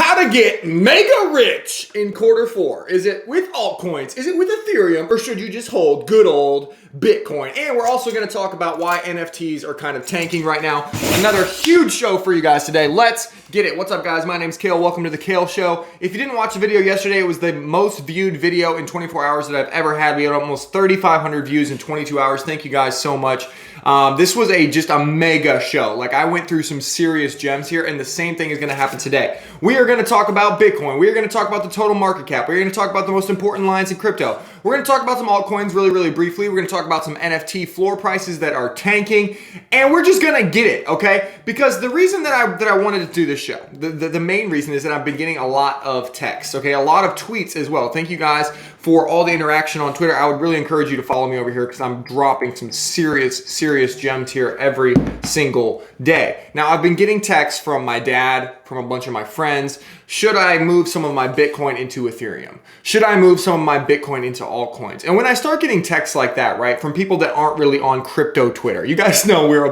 How to get mega rich in Q4. Is it with altcoins? Is it with Ethereum? Or should you just hold good old Bitcoin? And we're also going to talk about why NFTs are kind of tanking right now. Another huge show for you guys today. Let's get it. What's up, guys? My name's Kale. Welcome to the Kale Show. If you didn't watch the video yesterday, it was the most viewed video in 24 hours that I've ever had. We had almost 3,500 views in 22 hours. Thank you guys so much. This was just a mega show. Like, I went through some serious gems here, and the same thing is going to happen today. We are going to talk about Bitcoin. We are going to talk about the total market cap. We're going to talk about the most important lines in crypto. We're going to talk about some altcoins really briefly. We're going to talk about some NFT floor prices that are tanking, and we're just going to get it, okay? Because the reason that I wanted to do this show, the main reason is that I've been getting a lot of texts, okay? A lot of tweets as well. Thank you guys for all the interaction on Twitter. I would really encourage you to follow me over here because I'm dropping some serious gems here every single day. Now, I've been getting texts from my dad, from a bunch of my friends. Should I move some of my Bitcoin into Ethereum? Should I move some of my Bitcoin into altcoins? And when I start getting texts like that, right, from people that aren't really on crypto Twitter, you guys know we're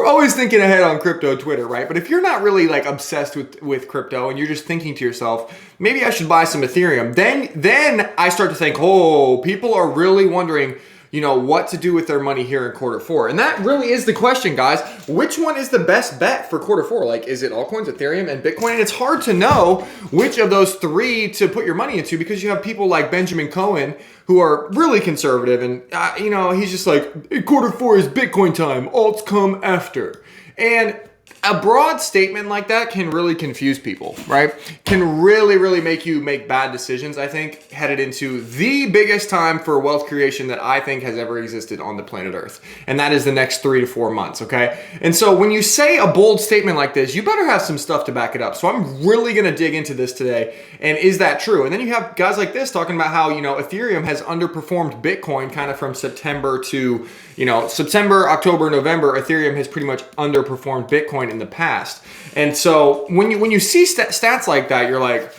always thinking ahead on crypto Twitter, right? But if you're not really like obsessed with crypto and you're just thinking to yourself, maybe I should buy some Ethereum, then I start to think, oh, people are really wondering, you know, what to do with their money here in Q4. And that really is the question, guys. Which one is the best bet for Q4? Like, is it altcoins, Ethereum, and Bitcoin? And it's hard to know which of those three to put your money into because you have people like Benjamin Cohen who are really conservative. And, you know, he's just like, Q4 is Bitcoin time. Alts come after. And a broad statement like that can really confuse people, right? Can really make you make bad decisions, I think, headed into the biggest time for wealth creation that I think has ever existed on the planet Earth. And that is the next 3 to 4 months, okay? And so when you say a bold statement like this, you better have some stuff to back it up. So I'm really gonna dig into this today. And is that true? And then you have guys like this talking about how, you know, Ethereum has underperformed Bitcoin kind of from September to, you know, September, October, November. Ethereum has pretty much underperformed Bitcoin in the past. And so when you see stats like that, you're like,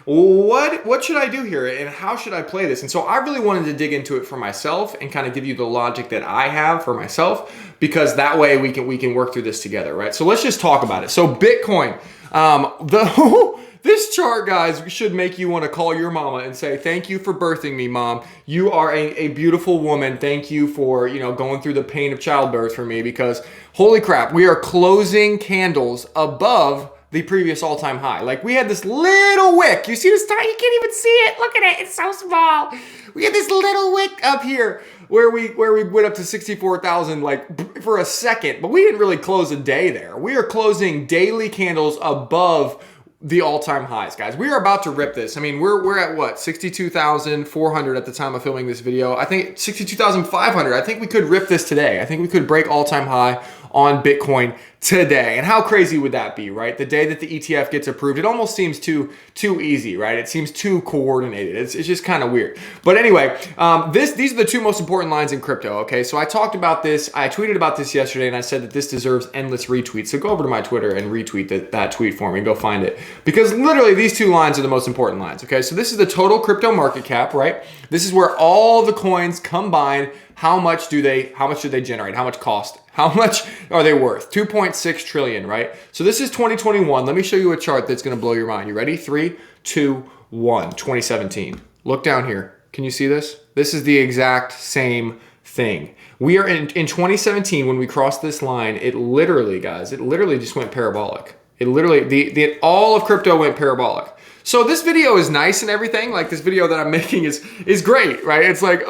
what should I do here and how should I play this? And so I really wanted to dig into it for myself and kind of give you the logic that I have for myself, because that way we can work through this together, right? So let's just talk about it. So Bitcoin, this chart, guys, should make you want to call your mama and say, thank you for birthing me, mom. You are a beautiful woman. Thank you for, you know, going through the pain of childbirth for me, because holy crap, we are closing candles above the previous all-time high. Like, we had this little wick. You see this tiny? You can't even see it. Look at it. It's so small. We had this little wick up here where we went up to 64,000 like for a second, but we didn't really close a day there. We are closing daily candles above the all-time highs, guys. We are about to rip this. I mean, we're at what, 62,400 at the time of filming this video. I think 62,500. I think we could rip this today. I think we could break all-time high on Bitcoin today. And how crazy would that be, right? The day that the ETF gets approved, it almost seems too easy, right? It seems too coordinated. It's just kind of weird. But anyway, these are the two most important lines in crypto, okay? So I talked about this. I tweeted about this yesterday, and I said that this deserves endless retweets. So go over to my Twitter and retweet that tweet for me. Go find it. Because literally these two lines are the most important lines, okay? So this is the total crypto market cap, right? This is where all the coins combined, how much do they generate? How much cost? How much are they worth? 2.6 trillion, right? So this is 2021. Let me show you a chart that's going to blow your mind. You ready? 3, 2, 1. 2017. Look down here. Can you see this? This is the exact same thing. We are in 2017 when we crossed this line. It literally, guys, just went parabolic. It literally, all of crypto went parabolic. So this video is nice and everything. Like, this video that I'm making is great, right? It's like,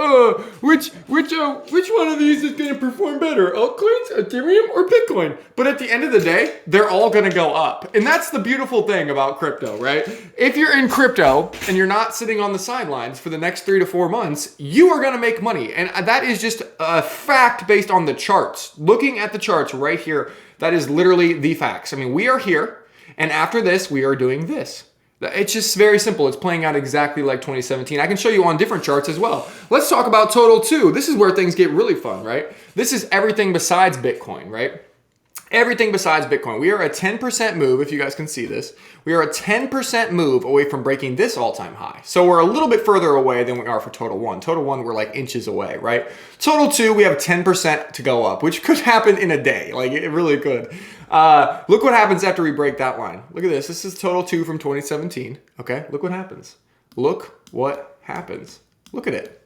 which one of these is going to perform better? Altcoins, Ethereum, or Bitcoin? But at the end of the day, they're all going to go up. And that's the beautiful thing about crypto, right? If you're in crypto and you're not sitting on the sidelines for the next 3 to 4 months, you are going to make money. And that is just a fact based on the charts. Looking at the charts right here, that is literally the facts. I mean, we are here, and after this, we are doing this. It's just very simple. It's playing out exactly like 2017. I can show you on different charts as well. Let's talk about total too. This is where things get really fun, right? This is everything besides Bitcoin, right? Everything besides Bitcoin. We are a 10% move, if you guys can see this. We are a 10% move away from breaking this all-time high. So we're a little bit further away than we are for Total 1. Total 1, we're like inches away, right? Total 2, we have 10% to go up, which could happen in a day. Like, it really could. Look what happens after we break that line. Look at this. This is Total 2 from 2017. Okay, look what happens. Look what happens. Look at it.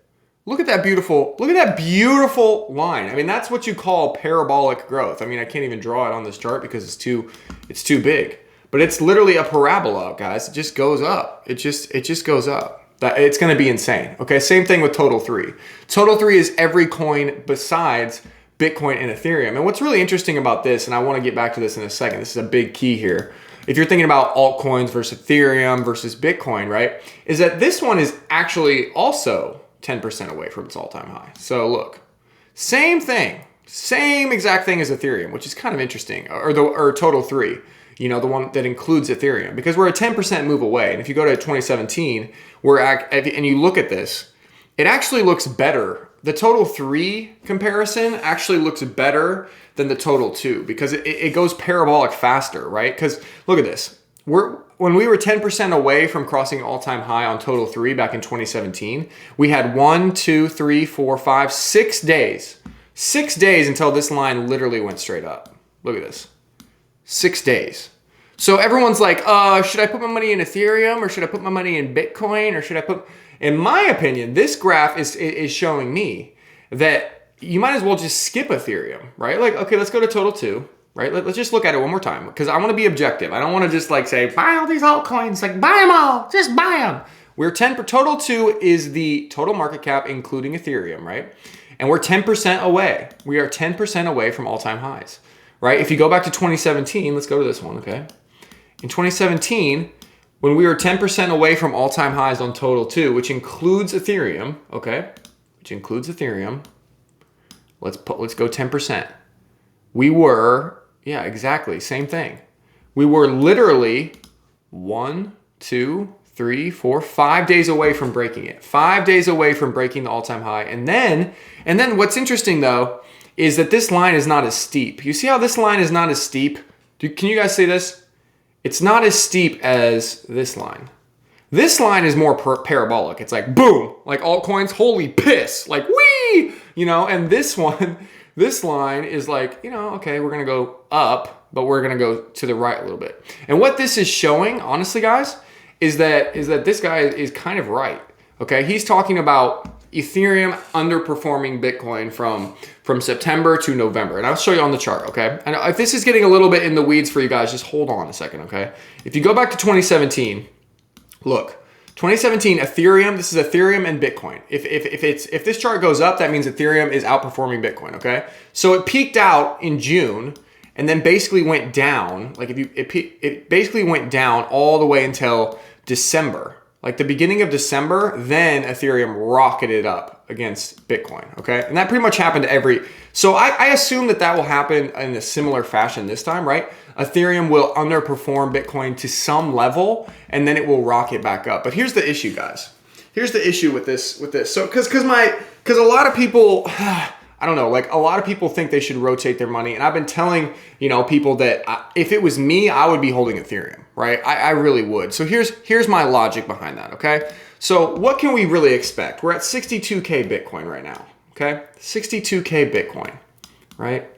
Look at that beautiful line. I mean, that's what you call parabolic growth. I mean, I can't even draw it on this chart because it's too big. But it's literally a parabola, guys. It just goes up. It just goes up. It's going to be insane. Okay, same thing with Total 3. Total 3 is every coin besides Bitcoin and Ethereum. And what's really interesting about this, and I want to get back to this in a second, this is a big key here. If you're thinking about altcoins versus Ethereum versus Bitcoin, right, is that this one is actually also 10% away from its all-time high. So look, same thing, same exact thing as Ethereum, which is kind of interesting, or Total 3, you know, the one that includes Ethereum, because we're a 10% move away. And if you go to 2017, and you look at this, it actually looks better. The Total 3 comparison actually looks better than the Total 2 because it goes parabolic faster, right? Because look at this. When we were 10% away from crossing all-time high on Total 3 back in 2017, we had 1, 2, 3, 4, 5, 6 days. 6 days until this line literally went straight up. Look at this. 6 days. So everyone's like, should I put my money in Ethereum or should I put my money in Bitcoin or should I put... In my opinion, this graph is showing me that you might as well just skip Ethereum, right? Like, okay, let's go to Total 2. Right? Let's just look at it one more time because I want to be objective. I don't want to just like say, buy all these altcoins, like buy them all, just buy them. We're 10, Total 2 is the total market cap, including Ethereum, right? And we're 10% away. We are 10% away from all-time highs, right? If you go back to 2017, let's go to this one, okay? In 2017, when we were 10% away from all-time highs on Total 2, which includes Ethereum, okay? Which includes Ethereum. Let's go 10%. We were, yeah, exactly, same thing. We were literally 1, 2, 3, 4, 5 days away from breaking it. 5 days away from breaking the all-time high. And then what's interesting though, is that this line is not as steep. You see how this line is not as steep? Can you guys see this? It's not as steep as this line. This line is more parabolic. It's like boom, like altcoins, holy piss, like whee, you know, and this one, this line is like, you know, okay, we're going to go up, but we're going to go to the right a little bit. And what this is showing, honestly, guys, is that this guy is kind of right. Okay, he's talking about Ethereum underperforming Bitcoin from September to November. And I'll show you on the chart, okay? And if this is getting a little bit in the weeds for you guys, just hold on a second, okay? If you go back to 2017, look, 2017 Ethereum, this is Ethereum and Bitcoin. If this chart goes up, that means Ethereum is outperforming Bitcoin, okay? So it peaked out in June and then basically went down. Like it basically went down all the way until December. Like the beginning of December, then Ethereum rocketed up against Bitcoin, okay? And that pretty much happened so I assume that will happen in a similar fashion this time, right? Ethereum will underperform Bitcoin to some level, and then it will rocket back up. But here's the issue, guys. Here's the issue with this. So, because a lot of people, I don't know, like a lot of people think they should rotate their money, and I've been telling people that if it was me, I would be holding Ethereum, right? I really would. So here's my logic behind that, okay? So what can we really expect? We're at 62K Bitcoin right now, okay? 62K Bitcoin, right?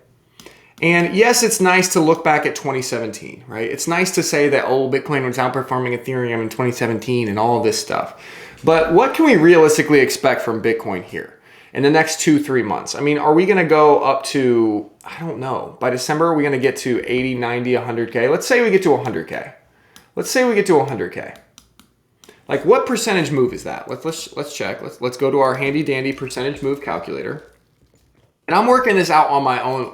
And yes, it's nice to look back at 2017, right? It's nice to say that, oh, Bitcoin was outperforming Ethereum in 2017 and all of this stuff. But what can we realistically expect from Bitcoin here in the next 2-3 months? I mean, are we going to go up to, I don't know, by December, are we going to get to 80, 90, 100K? Let's say we get to 100K. Let's say we get to 100K. Like what percentage move is that? Let's check. Let's go to our handy dandy percentage move calculator. And I'm working this out on my own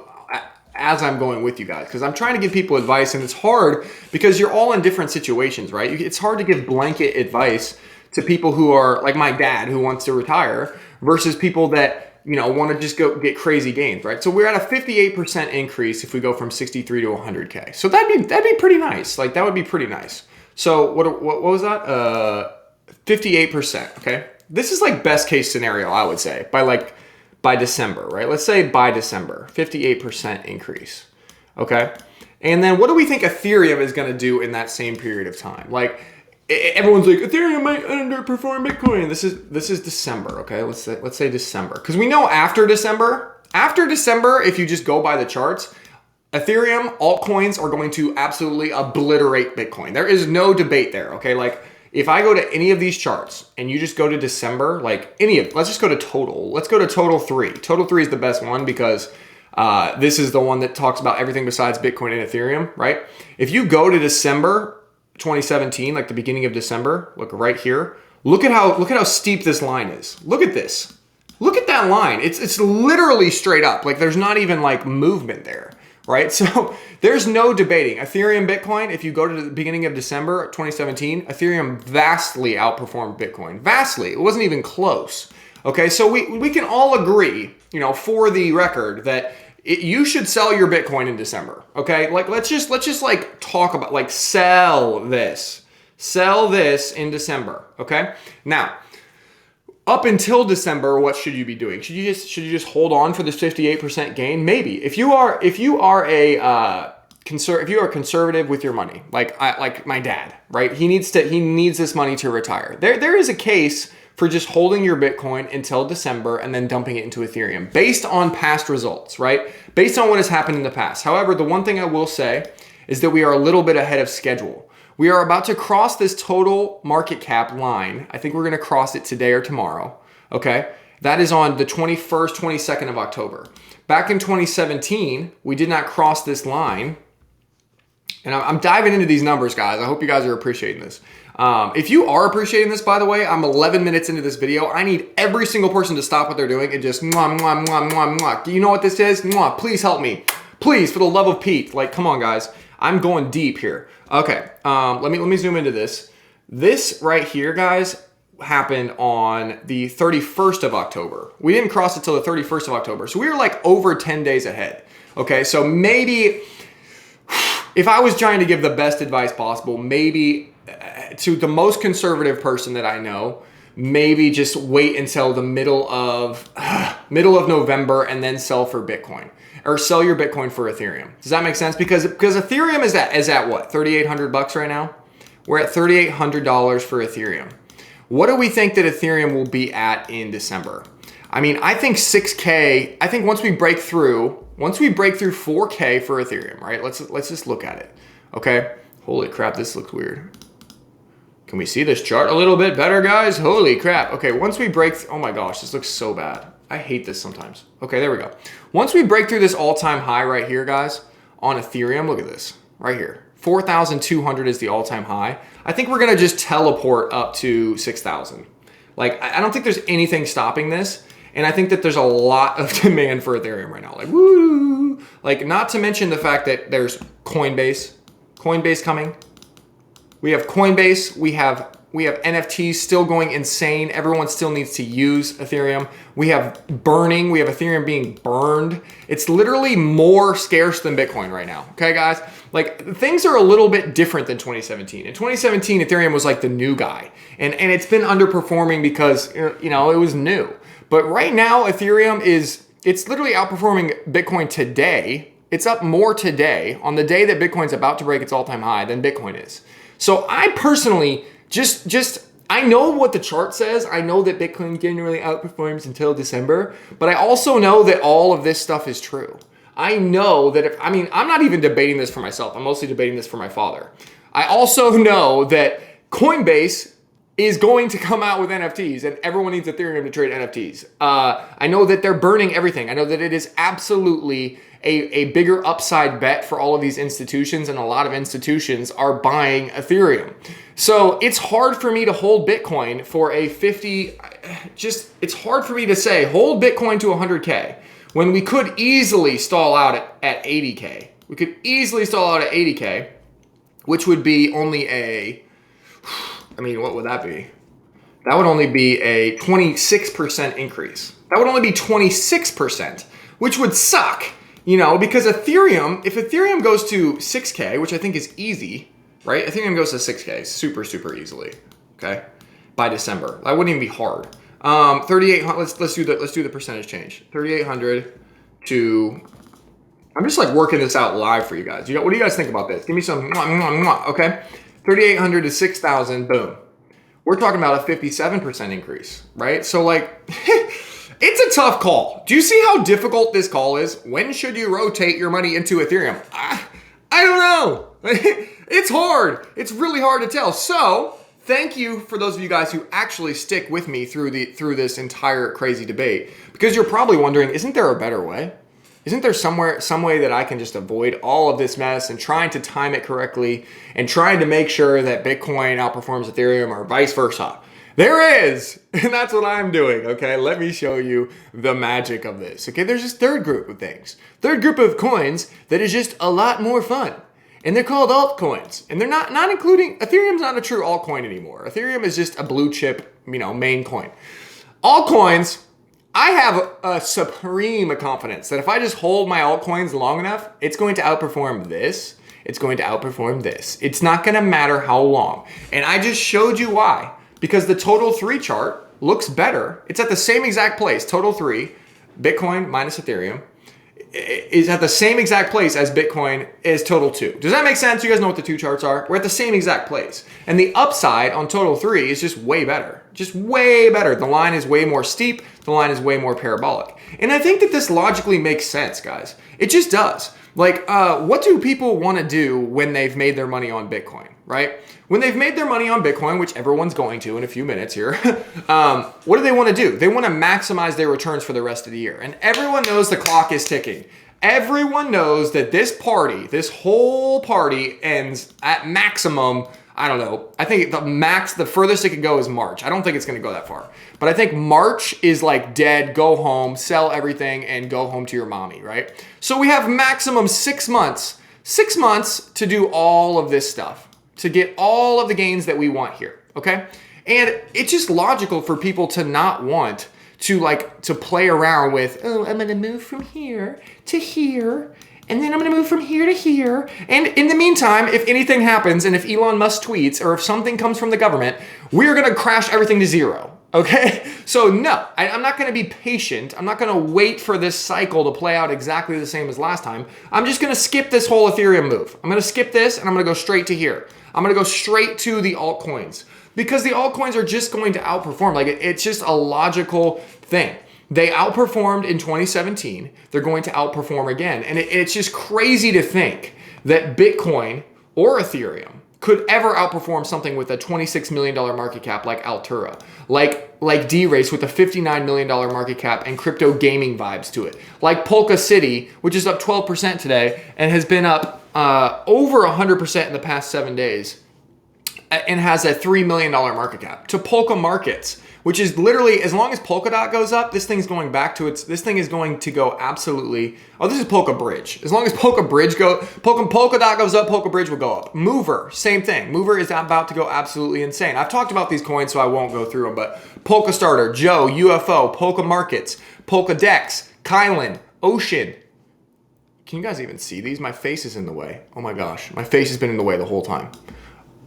as I'm going with you guys, because I'm trying to give people advice, and it's hard because you're all in different situations, right? It's hard to give blanket advice to people who are like my dad who wants to retire versus people that, want to just go get crazy gains, right? So we're at a 58% increase if we go from 63 to 100K. So that'd be pretty nice. Like that would be pretty nice. So what was that? 58%, okay? This is like best case scenario, I would say, by December, right? Let's say by December, 58% increase. Okay. And then what do we think Ethereum is going to do in that same period of time? Like, everyone's like, Ethereum might underperform Bitcoin. This is December, okay? Let's say December. Because we know after December, if you just go by the charts, Ethereum, altcoins are going to absolutely obliterate Bitcoin. There is no debate there, okay? Like, if I go to any of these charts and you just go to December, like let's just go to total. Let's go to total 3. Total 3 is the best one because this is the one that talks about everything besides Bitcoin and Ethereum, right? If you go to December 2017, like the beginning of December, look right here. Look at how steep this line is. Look at this. Look at that line. It's literally straight up. Like there's not even like movement there, right? So there's no debating. Ethereum, Bitcoin, if you go to the beginning of December 2017, Ethereum vastly outperformed Bitcoin. Vastly. It wasn't even close. Okay, so we can all agree, you know, for the record that you should sell your Bitcoin in December. Okay, like let's just like talk about like sell this in December. Okay, now up until December, what should you be doing? Should you just hold on for this 58% gain? Maybe. If you are conservative with your money, like my dad, right? He needs this money to retire. There is a case for just holding your Bitcoin until December and then dumping it into Ethereum based on past results, right? Based on what has happened in the past. However, the one thing I will say is that we are a little bit ahead of schedule. We are about to cross this total market cap line. I think we're going to cross it today or tomorrow. Okay. That is on the 21st, 22nd of October. Back in 2017, we did not cross this line. And I'm diving into these numbers, guys. I hope you guys are appreciating this. If you are appreciating this, by the way, I'm 11 minutes into this video. I need every single person to stop what they're doing and just mwah, mwah, mwah, mwah, mwah. Do you know what this is? Mwah, please help me. Please, for the love of Pete. Like, come on, guys. I'm going deep here. Okay, let me zoom into this. This right here, guys, happened on the 31st of October. We didn't cross it till the 31st of October. So we were like over 10 days ahead. Okay, so maybe if I was trying to give the best advice possible, maybe to the most conservative person that I know, maybe just wait until the middle of November and then sell for Bitcoin. Or sell your Bitcoin for Ethereum. Does that make sense? Because Ethereum is at what? $3,800 right now? We're at $3,800 for Ethereum. What do we think that Ethereum will be at in December? I mean, I think 6K, I think once we break through 4K for Ethereum, right? Let's just look at it. Okay? Holy crap, this looks weird. Can we see this chart a little bit better, guys? Holy crap. Okay, once we break, oh my gosh, this looks so bad. I hate this sometimes. Okay, there we go. Once we break through this all-time high right here, guys, on Ethereum, look at this, right here. 4,200 is the all-time high. I think we're gonna just teleport up to 6,000. Like, I don't think there's anything stopping this, and I think that there's a lot of demand for Ethereum right now. Like, woo! Like, not to mention the fact that there's Coinbase coming. We have Coinbase, we have NFTs still going insane. Everyone still needs to use Ethereum. We have Ethereum being burned. It's literally more scarce than Bitcoin right now. Okay, guys? Like, things are a little bit different than 2017. In 2017, Ethereum was like the new guy. And it's been underperforming because, you know, it was new. But right now, Ethereum it's literally outperforming Bitcoin today. It's up more today on the day that Bitcoin's about to break its all-time high than Bitcoin is. So I personally I know what the chart says. I know that Bitcoin generally outperforms until December, but I also know that all of this stuff is true. I know that I'm not even debating this for myself. I'm mostly debating this for my father. I also know that Coinbase is going to come out with NFTs and everyone needs Ethereum to trade NFTs. I know that they're burning everything. I know that it is absolutely a bigger upside bet for all of these institutions, and a lot of institutions are buying Ethereum. So it's hard for me to hold Bitcoin for a 50, it's hard for me to say hold Bitcoin to 100K when we could easily stall out at 80K. We could easily stall out at 80K, which would be only what would that be? That would only be a 26% increase. That would only be 26%, which would suck, you know, because if Ethereum goes to 6K, which I think is easy, right? Ethereum goes to 6K super, super easily, okay? By December. That wouldn't even be hard. 3,800, let's do the percentage change. 3,800 to I'm just like working this out live for you guys. What do you guys think about this? Give me some, okay? 3,800 to 6,000, boom. We're talking about a 57% increase, right? So like, it's a tough call. Do you see how difficult this call is? When should you rotate your money into Ethereum? I don't know. It's hard. It's really hard to tell. So thank you for those of you guys who actually stick with me through this entire crazy debate, because you're probably wondering, isn't there a better way? Isn't there some way that I can just avoid all of this mess and trying to time it correctly and trying to make sure that Bitcoin outperforms Ethereum or vice versa? There is, and that's what I'm doing, okay? Let me show you the magic of this, okay? There's this third group of things. Third group of coins that is just a lot more fun. And they're called altcoins. And they're not including, Ethereum's not a true altcoin anymore. Ethereum is just a blue chip, main coin. Altcoins, I have a supreme confidence that if I just hold my altcoins long enough, it's going to outperform this. It's going to outperform this. It's not going to matter how long. And I just showed you why. Because the total 3 chart looks better. It's at the same exact place. Total 3, Bitcoin minus Ethereum, is at the same exact place as Bitcoin is total 2. Does that make sense? You guys know what the 2 charts are? We're at the same exact place. And the upside on total 3 is just way better. Just way better. The line is way more steep. The line is way more parabolic. And I think that this logically makes sense, guys. It just does. Like, what do people want to do when they've made their money on Bitcoin, right? When they've made their money on Bitcoin, which everyone's going to in a few minutes here, what do they want to do? They want to maximize their returns for the rest of the year. And everyone knows the clock is ticking. Everyone knows that this whole party ends at maximum, I don't know. I think the furthest it could go is March. I don't think it's going to go that far. But I think March is like dead, go home, sell everything, and go home to your mommy, right? So we have maximum 6 months. 6 months to do all of this stuff, to get all of the gains that we want here, okay? And it's just logical for people to not want to play around with, oh, I'm gonna move from here to here, and then I'm gonna move from here to here. And in the meantime, if anything happens, and if Elon Musk tweets, or if something comes from the government, we're gonna crash everything to zero, okay? So no, I'm not gonna be patient. I'm not gonna wait for this cycle to play out exactly the same as last time. I'm just gonna skip this whole Ethereum move. I'm gonna skip this, and I'm gonna go straight to here. I'm gonna go straight to the altcoins, because the altcoins are just going to outperform. Like, it's just a logical thing. They outperformed in 2017. They're going to outperform again. And it's just crazy to think that Bitcoin or Ethereum could ever outperform something with a $26 million market cap like Altura, like D-Race with a $59 million market cap and crypto gaming vibes to it, like Polka City, which is up 12% today and has been up over 100% in the past 7 days, and has a $3 million market cap, to Polka Markets, which is literally, as long as Polkadot goes up, this thing is going to go absolutely, this is Polka Bridge. As long as Polkadot goes up, Polka Bridge will go up. Mover, same thing. Mover is about to go absolutely insane. I've talked about these coins, so I won't go through them, but Polka Starter, Joe, UFO, Polka Markets, Polka Dex, Kylan, Ocean. Can you guys even see these? My face is in the way. Oh my gosh, my face has been in the way the whole time.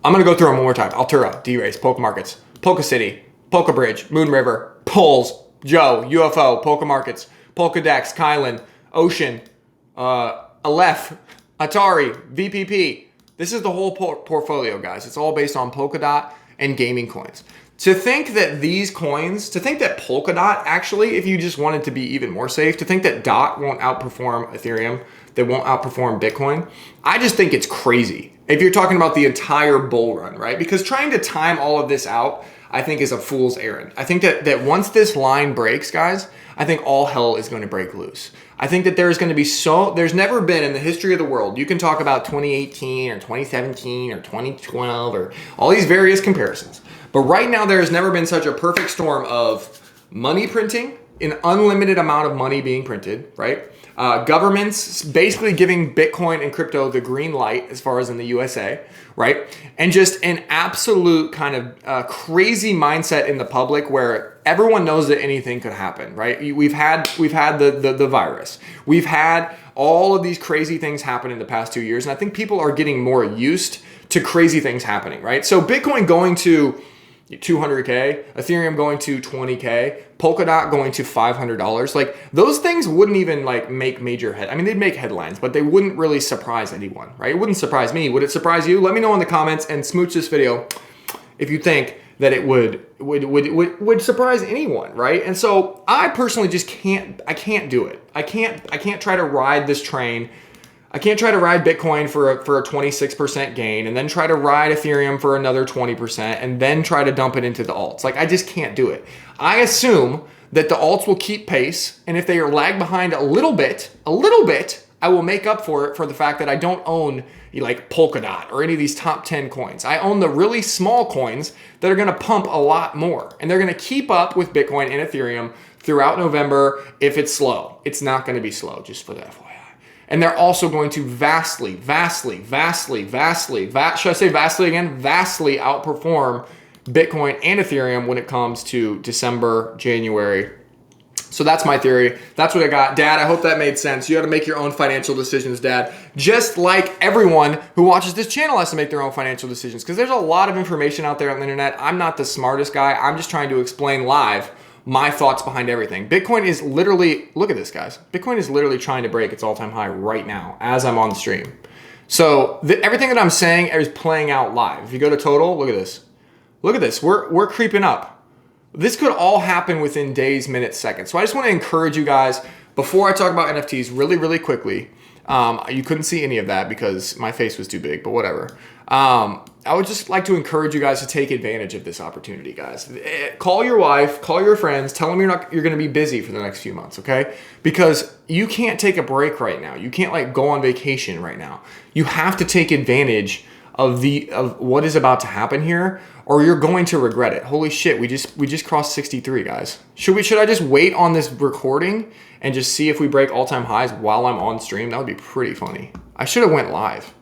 I'm gonna go through them one more time. Altura, D-Race, Polka Markets, Polka City, Polka Bridge, Moon River, Pulse, Joe, UFO, Polka Markets, Polka Dex, Kylan, Ocean, Aleph, Atari, VPP. This is the whole portfolio, guys. It's all based on Polkadot and gaming coins. To think that Polkadot actually, if you just wanted to be even more safe, to think that DOT won't outperform Ethereum, they won't outperform Bitcoin, I just think it's crazy. If you're talking about the entire bull run, right? Because trying to time all of this out, I think, is a fool's errand. I think that once this line breaks, guys, I think all hell is going to break loose. I think that there's going to be there's never been in the history of the world, you can talk about 2018 or 2017 or 2012 or all these various comparisons. But right now, there has never been such a perfect storm of money printing, an unlimited amount of money being printed, right? Governments basically giving Bitcoin and crypto the green light as far as in the USA, right? And just an absolute kind of crazy mindset in the public where everyone knows that anything could happen, right? We've had the virus. We've had all of these crazy things happen in the past 2 years. And I think people are getting more used to crazy things happening, right? So Bitcoin going to 200K, Ethereum going to 20K, Polkadot going to $500. Like those things wouldn't even like make major I mean, they'd make headlines, but they wouldn't really surprise anyone, right? It wouldn't surprise me. Would it surprise you? Let me know in the comments and smooch this video if you think that it would surprise anyone, right? And so I personally just I can't do it. I can't try to ride this train. I can't try to ride Bitcoin for a 26% gain and then try to ride Ethereum for another 20% and then try to dump it into the alts. Like I just can't do it. I assume that the alts will keep pace, and if they are lag behind a little bit, I will make up for it for the fact that I don't own like Polkadot or any of these top 10 coins. I own the really small coins that are going to pump a lot more, and they're going to keep up with Bitcoin and Ethereum throughout November. If it's slow, it's not going to be slow, just for the FYI. And they're also going to vastly outperform Bitcoin and Ethereum when it comes to December, January. So that's my theory. That's what I got. Dad, I hope that made sense. You got to make your own financial decisions, Dad. Just like everyone who watches this channel has to make their own financial decisions, because there's a lot of information out there on the internet. I'm not the smartest guy. I'm just trying to explain live my thoughts behind everything. Bitcoin is literally, look at this, guys. Bitcoin is literally trying to break its all-time high right now as I'm on the stream. So everything that I'm saying is playing out live. If you go to total, look at this. Look at this. We're creeping up. This could all happen within days, minutes, seconds. So I just want to encourage you guys, before I talk about NFTs really quickly, you couldn't see any of that because my face was too big, but whatever. I would just like to encourage you guys to take advantage of this opportunity, guys. Call your wife, call your friends, tell them you're going to be busy for the next few months, okay? Because you can't take a break right now. You can't like go on vacation right now. You have to take advantage of what is about to happen here, or you're going to regret it. Holy shit, we just crossed 63, guys. Should I just wait on this recording and just see if we break all-time highs while I'm on stream? That would be pretty funny. I should have went live.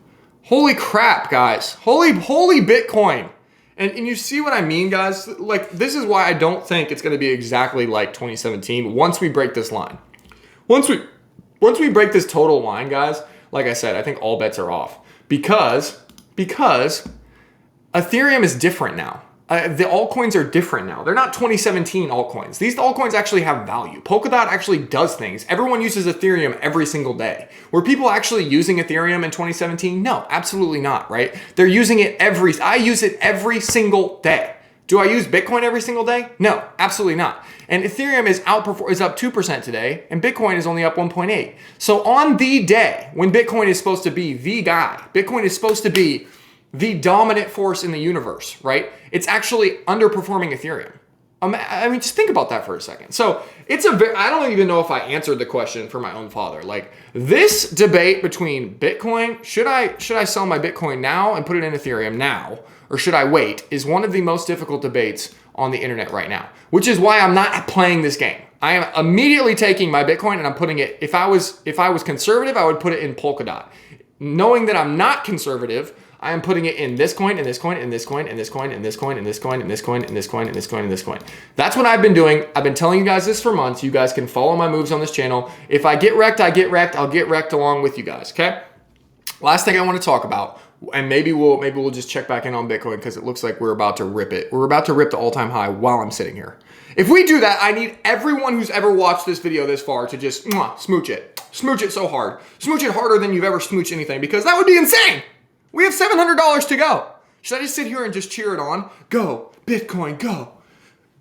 Holy crap, guys. Holy Bitcoin. And you see what I mean, guys? Like, this is why I don't think it's going to be exactly like 2017 once we break this line. Once we break this total line, guys, like I said, I think all bets are off. Because Ethereum is different now. The altcoins are different now. They're not 2017 altcoins. These altcoins actually have value. Polkadot actually does things. Everyone uses Ethereum every single day. Were people actually using Ethereum in 2017? No, absolutely not, right? They're using it I use it every single day. Do I use Bitcoin every single day? No, absolutely not. And Ethereum is up 2% today, and Bitcoin is only up 1.8. So on the day when Bitcoin is supposed to be the guy, Bitcoin is supposed to be the dominant force in the universe, right? It's actually underperforming Ethereum. I mean, just think about that for a second. So I don't even know if I answered the question for my own father. Like this debate between Bitcoin, should I sell my Bitcoin now and put it in Ethereum now, or should I wait, is one of the most difficult debates on the internet right now, which is why I'm not playing this game. I am immediately taking my Bitcoin and I'm putting it, if I was conservative, I would put it in Polkadot. Knowing that I'm not conservative, I am putting it in this coin, and this coin, and this coin, and this coin, and this coin, and this coin, and this coin, and this coin, and this coin, and this coin. That's what I've been doing. I've been telling you guys this for months. You guys can follow my moves on this channel. If I get wrecked, I get wrecked. I'll get wrecked along with you guys, okay? Last thing I want to talk about, and maybe we'll just check back in on Bitcoin because it looks like we're about to rip it. We're about to rip the all-time high while I'm sitting here. If we do that, I need everyone who's ever watched this video this far to just smooch it. Smooch it so hard. Smooch it harder than you've ever smooched anything, because that would be insane. We have $700 to go. Should I just sit here and just cheer it on? Go, Bitcoin, go.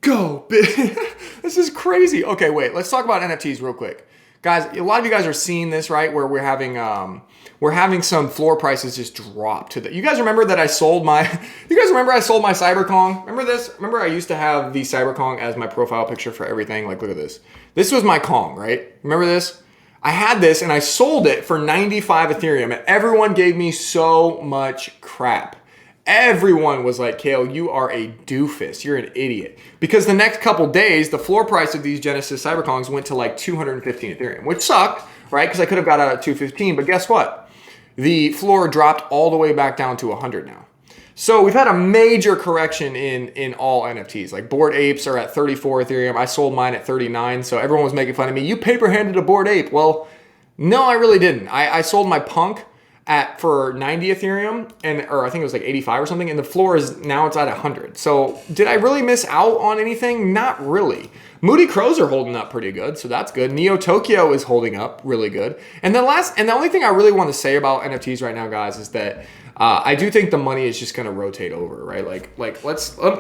Go, This is crazy. Okay, wait, let's talk about NFTs real quick. Guys, a lot of you guys are seeing this, right? Where we're having some floor prices just drop to the. You guys remember that I sold my Cyberkong? Remember this? Remember I used to have the Cyberkong as my profile picture for everything? Like, look at this. This was my Kong, right? Remember this? I had this and I sold it for 95 Ethereum, and everyone gave me so much crap. Everyone was like, Kale, you are a doofus. You're an idiot. Because the next couple days, the floor price of these Genesis Cyberkongs went to like 215 Ethereum, which sucked, right? Because I could have got out at 215, but guess what? The floor dropped all the way back down to 100 now. So we've had a major correction in all NFTs. Like Bored Apes are at 34 Ethereum. I sold mine at 39. So everyone was making fun of me. You paper handed a Bored Ape. Well, no, I really didn't. I sold my Punk for 90 Ethereum, or I think it was like 85 or something, and the floor is now it's at 100. So did I really miss out on anything? Not really. Moody Crows are holding up pretty good, so that's good. Neo Tokyo is holding up really good. And the only thing I really want to say about NFTs right now, guys, is that I do think the money is just going to rotate over, right? Like let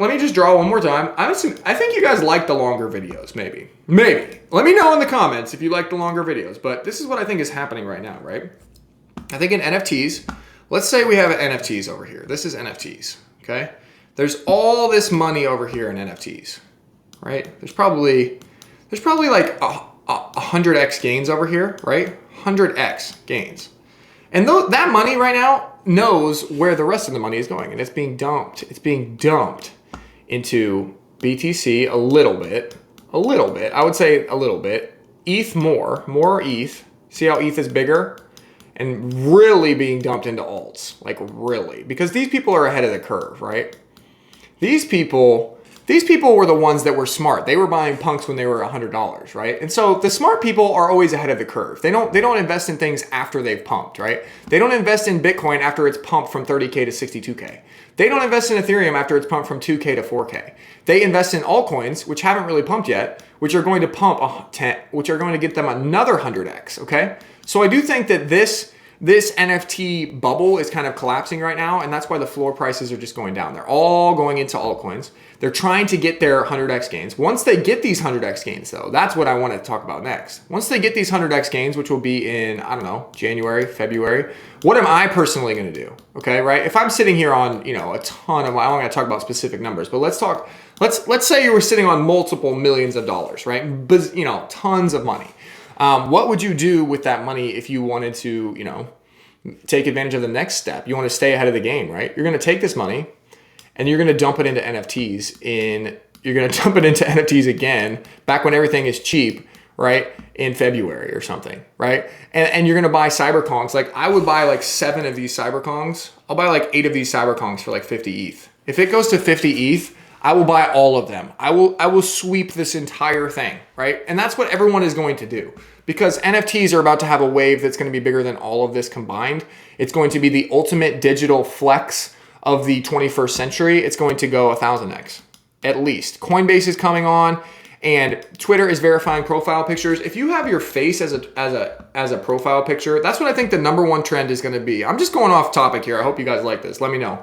me just draw one more time. I think you guys like the longer videos, maybe. Let me know in the comments if you like the longer videos. But this is what I think is happening right now, right? I think in NFTs, let's say we have NFTs over here. This is NFTs, okay? There's all this money over here in NFTs, right? There's probably like 100x gains over here, right? 100x gains. And that money right now knows where the rest of the money is going, and it's being dumped. It's being dumped into BTC a little bit. I would say a little bit. ETH more ETH. See how ETH is bigger? And really being dumped into alts, like really, because these people are ahead of the curve, right? These people were the ones that were smart. They were buying punks when they were $100, right? And so the smart people are always ahead of the curve. They don't invest in things after they've pumped, right? They don't invest in Bitcoin after it's pumped from 30K to 62K. They don't invest in Ethereum after it's pumped from 2K to 4K. They invest in altcoins, which haven't really pumped yet, which are going to pump which are going to get them another 100x, okay? So I do think that this NFT bubble is kind of collapsing right now, and that's why the floor prices are just going down. They're all going into altcoins. They're trying to get their 100x gains. Once they get these 100x gains, though, that's what I want to talk about next. Once they get these 100x gains, which will be in, I don't know, January, February, what am I personally going to do? Okay, right? If I'm sitting here on, a ton of, I don't want to talk about specific numbers, but let's say you were sitting on multiple millions of dollars, right? But, tons of money. What would you do with that money if you wanted to, take advantage of the next step? You want to stay ahead of the game, right? You're going to take this money and you're going to dump it into NFTs again, back when everything is cheap, right? In February or something, right? And you're going to buy Cyberkongs. Like I would buy like 7 of these Cyberkongs. I'll buy like 8 of these Cyberkongs for like 50 ETH. If it goes to 50 ETH, I will buy all of them. I will sweep this entire thing, right? And that's what everyone is going to do, because NFTs are about to have a wave that's going to be bigger than all of this combined. It's going to be the ultimate digital flex of the 21st century. It's going to go 1,000x at least. Coinbase is coming on, and Twitter is verifying profile pictures. If you have your face as a profile picture, that's what I think the #1 trend is going to be. I'm just going off topic here. I hope you guys like this. Let me know.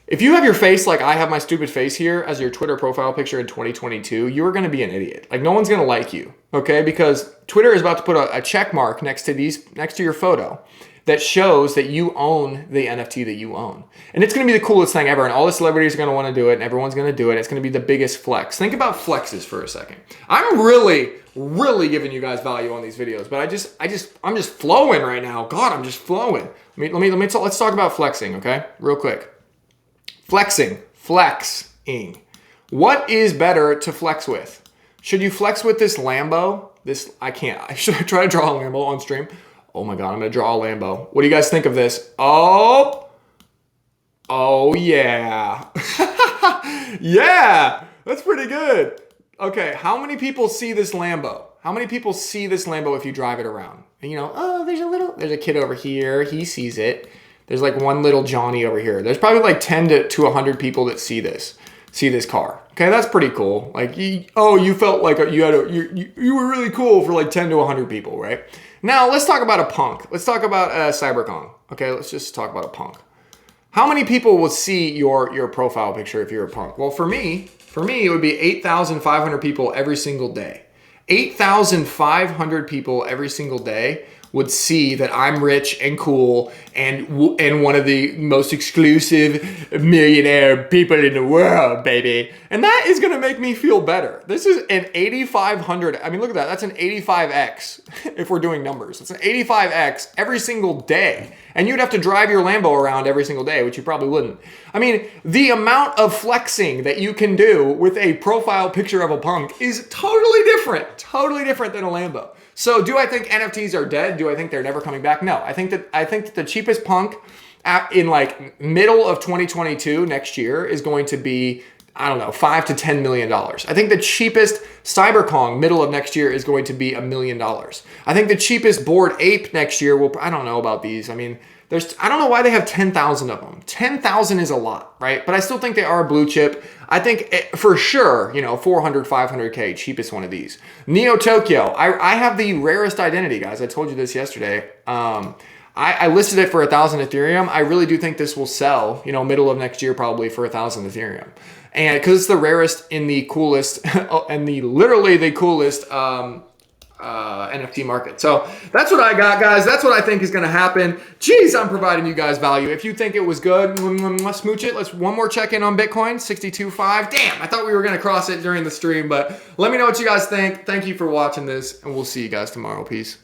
If you have your face like I have my stupid face here as your Twitter profile picture in 2022, you're going to be an idiot. Like no one's going to like you, okay? Because Twitter is about to put a check mark next to your photo that shows that you own the NFT that you own. And it's going to be the coolest thing ever, and all the celebrities are going to want to do it, and everyone's going to do it. It's going to be the biggest flex. Think about flexes for a second. I'm really giving you guys value on these videos, but I'm just flowing right now. God, I'm just flowing. Let's talk about flexing, okay? Real quick. Flexing. What is better to flex with? Should you flex with this Lambo? Should I try to draw a Lambo on stream? Oh my God, I'm gonna draw a Lambo. What do you guys think of this? Oh yeah. Yeah, that's pretty good. Okay, how many people see this Lambo? How many people see this Lambo if you drive it around? And there's a kid over here, he sees it. There's like one little Johnny over here. There's probably like 10 to 100 people that see this car. Okay, that's pretty cool. Like, you felt like you were really cool for like 10 to 100 people, right? Now let's talk about a punk. Let's talk about a Cyberkong. Okay, let's just talk about a punk. How many people will see your profile picture if you're a punk? Well, for me, it would be 8,500 people every single day. 8,500 people every single day would see that I'm rich and cool and one of the most exclusive millionaire people in the world, baby. And that is gonna make me feel better. This is an 8,500, I mean, look at that, that's an 85x if we're doing numbers. It's an 85x every single day. And you'd have to drive your Lambo around every single day, which you probably wouldn't. I mean, the amount of flexing that you can do with a profile picture of a punk is totally different than a Lambo. So do I think NFTs are dead? Do I think they're never coming back? No, I think that the cheapest punk in like middle of 2022 next year is going to be I don't know, $5 to $10 million. I think the cheapest Cyberkong middle of next year is going to be $1 million. I think the cheapest Bored Ape next year will, I don't know about these. I mean, I don't know why they have 10,000 of them. 10,000 is a lot, right? But I still think they are a blue chip. I think for sure, 400, 500K, cheapest one of these. Neo Tokyo, I have the rarest identity, guys. I told you this yesterday. I listed it for 1,000 Ethereum. I really do think this will sell, middle of next year probably for 1,000 Ethereum. And because it's the rarest in the coolest, and literally the coolest NFT market. So that's what I got, guys. That's what I think is going to happen. Jeez, I'm providing you guys value. If you think it was good, let's smooch it. Let's one more check in on Bitcoin, 62.5. Damn, I thought we were going to cross it during the stream, but let me know what you guys think. Thank you for watching this, and we'll see you guys tomorrow. Peace.